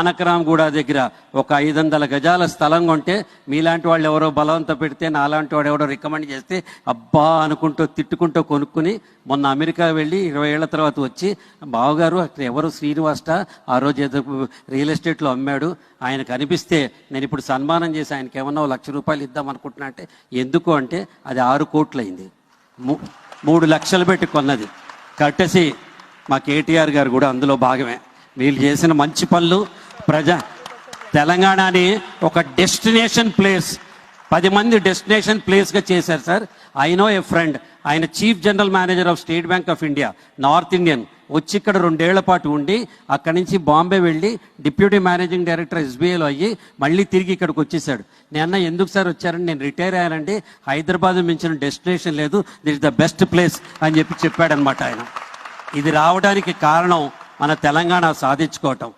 ఆనకరాంగూడ దగ్గర ఒక 500 గజాల స్థలం కొంటే మీలాంటి వాళ్ళు ఎవరో బలవంత పెడితే నాలాంటి వాడు ఎవరో రికమెండ్ చేస్తే అబ్బా అనుకుంటూ తిట్టుకుంటూ కొనుక్కుని మొన్న అమెరికా వెళ్ళి 20 ఏళ్ల తర్వాత వచ్చి బావగారు అక్కడ ఎవరు శ్రీనివాస ఆ రోజు ఏదో రియల్ ఎస్టేట్లో అమ్మాడు, ఆయన కనిపిస్తే నేను ఇప్పుడు సన్మానం చేసి ఆయనకి ఏమన్నా ₹1,00,000 ఇద్దాం అనుకుంటున్నా అంటే ఎందుకు అంటే అది 6 కోట్లు అయింది, 3 లక్షలు పెట్టి కొన్నది. కట్టేసి మా కేటీఆర్ గారు కూడా అందులో భాగమే. వీళ్ళు చేసిన మంచి పనులు తెలంగాణని ఒక డెస్టినేషన్ ప్లేస్ 10 మంది డెస్టినేషన్ ప్లేస్గా చేశారు sir. I know a friend, ఆయన chief general manager of State Bank of India, north Indian, వచ్చి ఇక్కడ 2 ఏళ్ల పాటు ఉండి అక్కడి నుంచి బాంబే వెళ్ళి డిప్యూటీ మేనేజింగ్ డైరెక్టర్ ఎస్బీఐలో అయ్యి మళ్ళీ తిరిగి ఇక్కడికి వచ్చేసాడు. నేను ఎందుకు సార్ వచ్చారని, నేను రిటైర్ అయ్యానండి, హైదరాబాద్ మించిన డెస్టినేషన్ లేదు, this is the best place అని చెప్పాడనమాట ఆయన. ఇది రావడానికి కారణం మన తెలంగాణ సాధించుకోవటం.